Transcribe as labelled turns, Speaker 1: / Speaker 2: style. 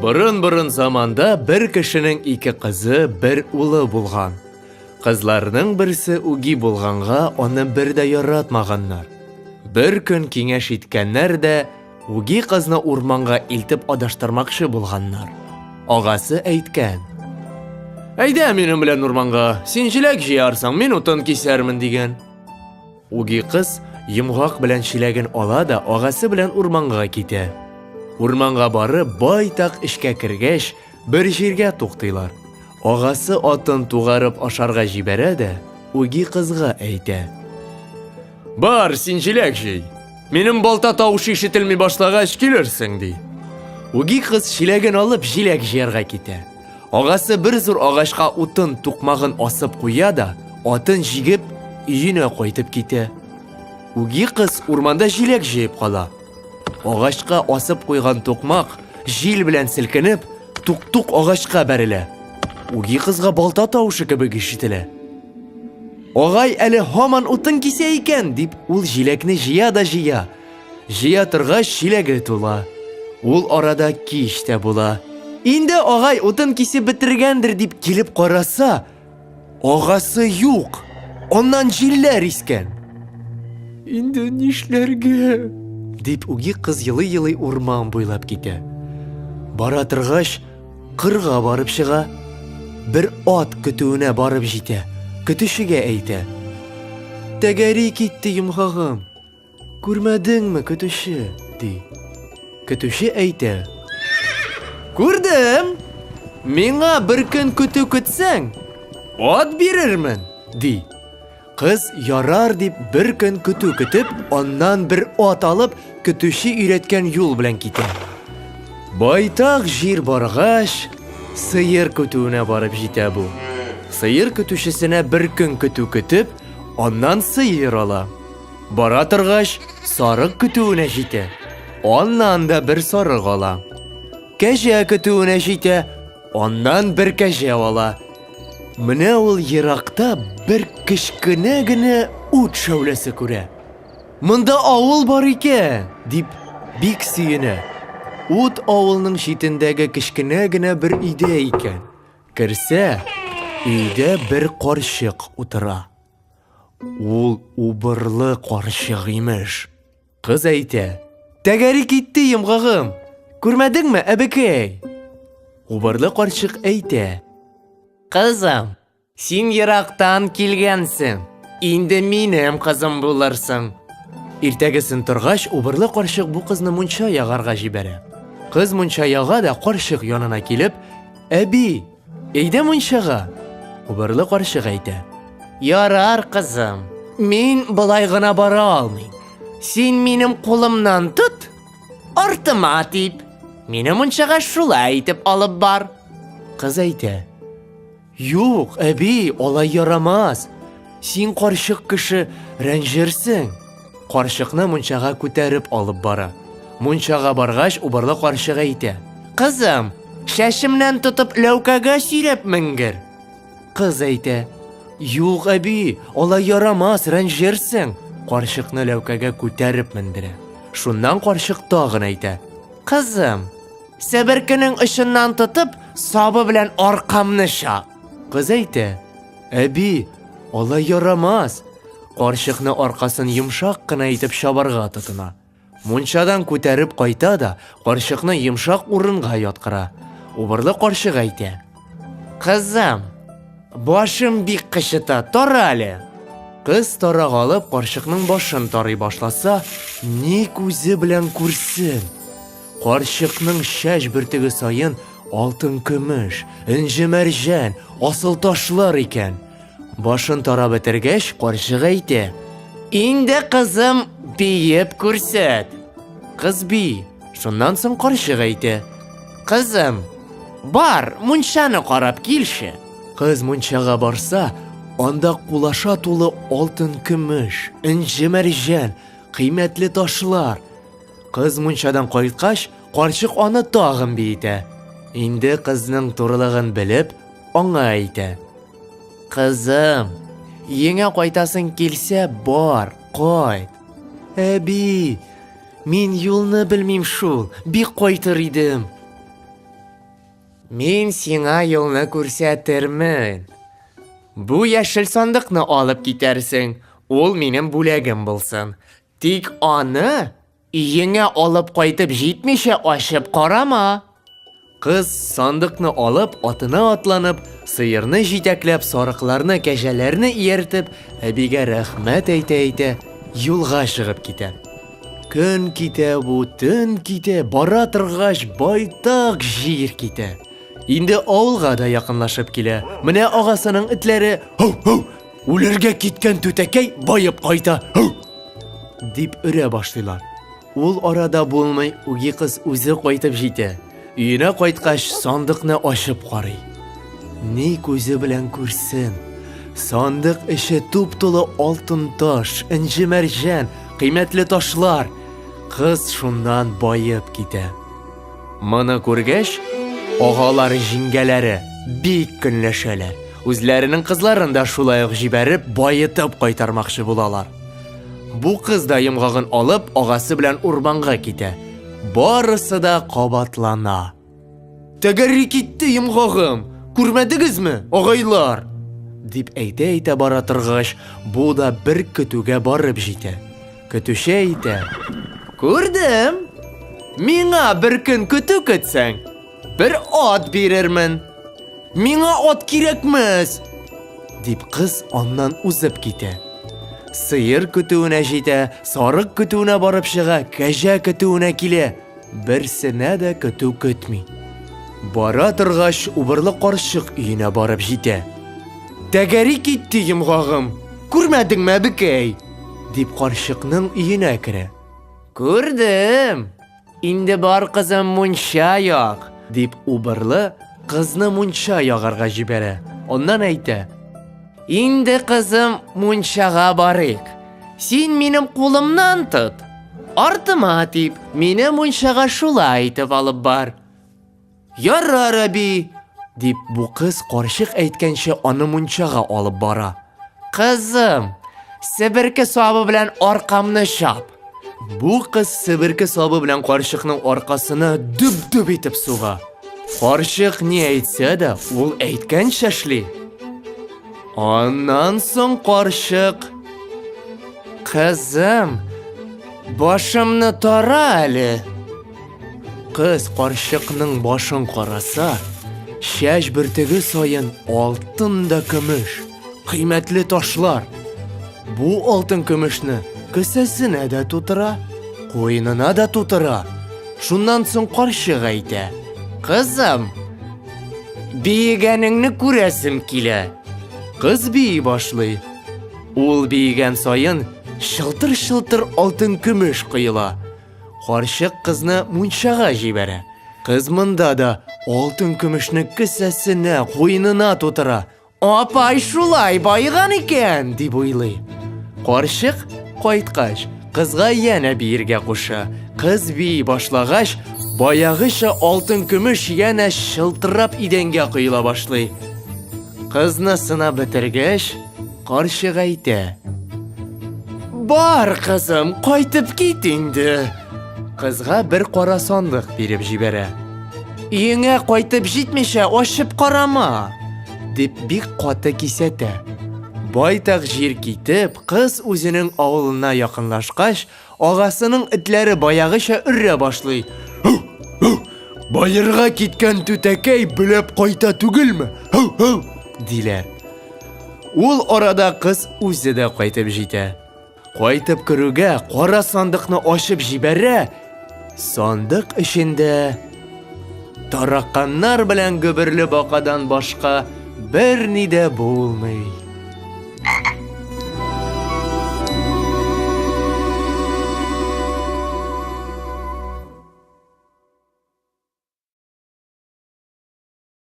Speaker 1: Бұрын заманда бір кішінің екі қызы, бір улы болған. Қызларының бірсі уги болғанға, оны бірді яратмағаннар. Бір күн кеңеш иткәннәр дә уги қызны урманға илтіп адаштырмакчы болғаннар. Ағасы әйткән: «Әйдә минем белән урманга, син җиләк җыярсың, мин утын кисәрмен» дигән. Уги кыз йомгак белән җиләген ала да ағасы белән урманга китә. Урманга барып, байтак эшкә кергәч, бер җиргә туктыйлар. Ағасы атын тугарып ашарга җибәрә дә, уги кызга әйтә: «Бар, син җиләк җый. Минем балта тавышы ишетелми башлагач килерсең» ди. Уги кыз җиләген алып җиләк җыярга китә. Ағасы бер зур агачка утын тукмагын асып куя да, атын җигеп өенә кайтып китә. Уги кыз урманда җиләк җыеп кала. Агачка асып куйган тукмак җил белән селкенеп, тук-тук агачка бәрелә. Уги кызга балта тавышы кебек ишетелә. «Агай әле һаман утын кисә икән» дип, ул җиләкне җыя да җыя. Җыя торгач җиләге тула. Ул арада кич тә була. Инде агай утын кисеп бетергәндер дип килеп караса, агасы юк. Оннан җилләр искән. «Инде нишләргә?» дип уги кыз елый-елый урман буйлап китә. Бара торгач, кырга барып чыга. Бер ат көтүенә барып җитә. Көтүчегә әйтә: «Тәгәри китте йомгагым. Күрмәдеңме, көтүче?» ди. Көтүче әйтә: «Күрдем. Миңа бер көн көтү көтсәң, ат бирермен» ди. Кыз ярар дип бер көн көтү көтеп, аннан бер ат алып, көтүче өйрәткән юл белән китә. Байтак җир баргач, сыер көтүенә барып җитә бу. Сыер көтүчесенә бер көн көтү көтеп, аннан сыер ала. Бара торгач, сарык көтүенә җитә. Аннан да бер сарык ала. Кәҗә көтүенә җитә, аннан бер кәҗә ала. Менә ул еракта бер кечкенә генә ут шәүләсе күрә. «Монда авыл бар икән» дип бик сөенә. Ут авылның читендәге кечкенә генә бер өйдә икән. Керсә, өйдә бер карчык утыра. Ул убырлы карчык имеш. Кыз әйтә: «Тәгәри китте йомгагым. Күрмәдеңме, әбекәй?» Убырлы карчык әйтә: «Кызым, син ерактан килгәнсең. Инде минем кызым булырсың». Иртәгесен торгач, убырлы карчык бу кызны мунча ягарга җибәрә. Кыз мунча яга да карчык янына килеп: «Әби, әйдә мунчага». Убырлы карчык әйтә: «Ярар, кызым. Мин болай гына бара алмыйм. Син минем кулымнан тот, артыма тип. Мине мунчага шулай итеп алып бар». Кыз әйтә: «Юк, әби, алай ярамас. Син карчык кеше, рәнҗерсең». Карчыкны мунчага күтәреп алып бара. Мунчага баргач, убырлы карчык әйтә: «Кызым, шәшемнән тотып ләүкәгә сөйрәп менгер». Кыз әйтә: «Юк, әби, алай ярамас, рәнҗерсең». Карчыкны ләүкәгә күтәреп мендерә. Шуннан карчык тагын әйтә: «Кызым, сәберкенең очыннан тотып, сабы белән аркамны чак». Кыз әйтә: «Әби, алай ярамас». Карчыкны аркасын йомшак кына итеп чабарга тотына. Мунчадан күтәреп кайта да, карчыкны йомшак урынга яткыра. Убырлы карчык әйтә: «Кызым, башым бик кычыта, тара әле». Кыз тарак алып карчыкның башын тарый башласа, ни күзе белән күрсен. Карчыкның шәч бөртеге саен алтын көмеш, инҗе мәрҗән, асыл ташлар икән. Башын тарап бетергәч, карчык әйтә: «Инде кызым, биеп күрсәт». Кыз бий. Шуннан соң карчык әйтә: «Кызым, бар, мунчаны карап килше». Кыз мунчага барса, анда кулаша тулы алтын көмеш, инҗе мәрҗән, кыйммәтле ташлар. Кыз мунчадан кайткач, карчык аны тагын биетә. Инде кызның турылыгын белеп, аңа әйтә: «Кызым, еңә кайтасың килсә, бар, кайт». «Әби, мин юлны белмим шул, бик кайтыр идем». Мин сиңа юлны күрсәтермен. Бу яшел сандыкны алып китәрсең. Ул минем бүләгем булсын. Тик аны өеңә алып кайтып җитмичә ачып карама. Кыз сандыкны алып, атына атланып, сыерны җитәкләп, сарыкларны, кәҗәләрне ияртеп, әбигә рәхмәт әйтә-әйтә, юлга чыгып китә. Көн китә бу, төн китә, бара торгач байтак җир китә. Инде авылга да якынлашып килә. Менә агасының этләре «Һау-һау! Үләргә киткән түтәкәй байып кайта! Һау!» дип өрә башлыйлар. Ул арада булмый, үги кыз үзе кайтып җитә. Өенә кайткач, сандыкны ачып карый. Ни күзе белән күрсен. Сандык эче туп-тулы алтын таш, инҗе мәрҗән, кыйммәтле ташлар. Кыз шуннан байып китә. Моны күргәч, агалары, җиңгәләре бик көнләшәләр. Үзләренең кызларын да шулай ук җибәреп, байытып кайтармакчы булалар. Бу кыз да йомгагын алып, агасы белән урманга китә. Барысы да кабатлана. Тәгәрри китте йомгагым. Күрмәдегезме, агайлар? Дип әйтә-әйтә бара торгач, бу да бер көтүгә барып җитә. Көтүче әйтә: Күрдем. Миңа бер көн көтү көтсәң, бер ат бирермен. Миңа ат кирәкмәс. Дип кыз аннан узып китә. Сыер көтүенә җитә, сарык көтүенә барып чыга, кәҗә көтүенә килә. Берсенә дә көтү көтми. Бара торгач, убырлы карчык өенә барып җитә. Тәгәри китте йомгагым. Күрмәдеңме, бикәй? Дип карчыкның өенә керә. Күрдем. Инде бар кызым мунча як. Дип убырлы кызны мунча ягарга җибәрә. Оннан әйтә: Инде кызым мунчага барыйк. Син минем кулымнан тот. Артыма тип, мине мунчага шулай итеп алып бар. Ярар, әби. Дип бу кыз карчык әйткәнчә аны мунчага алып бара. Кызым, себерке сабы белән аркамны чап. Бу кыз себерке сабы белән карчыкның аркасына дөп-дөп итеп суга. Карчык ни әйтсә дә, ул әйткәнчә эшли. Аннан соң карчык: Кызым, башымны тара әле. Кыз карчыкның башын караса, чәч бөртеге саен алтын да көмеш, кыйммәтле ташлар. Бу алтын көмешне кесәсенә дә тутыра, куенына да тутыра. Шуннан соң карчык әйтә: Кызым, биегәнеңне күрәсем килә. Кыз бии башлый. Ул биегән саен шылтыр-шылтыр алтын көмеш кыйыла. Карчык кызны мунчага җибәрә. Кыз монда да алтын көмешне кесәсенә, куенына тутыра. Апай шулай байган икән, дип уйлый. Карчык кайткач, кызга янә биергә куша. Кыз бии башлагач, баягыча алтын көмеш янә шылтырап идәнгә кыйыла башлый. Кызны сынап бетергәч, карчык әйтә: Бар, кызым, кайтып кит инде. Кызга бер кара сандык биреп җибәрә. Өеңә кайтып җитмичә ачып карама, дип бик каты кисәтә. Байтак җир китеп, кыз үзенең авылына якынлашкач, агасының этләре баягыча өрә башлый. Байырга киткән түтәкәй беләп кайта түгелме? Һау-һау диләр. Ул арада кыз үзе дә кайтып җитә. Кайтып керүгә, кара сандыкны ачып җибәрә. Сандык эчендә тараканнар белән гөберле бакадан башка бер ни дә булмый.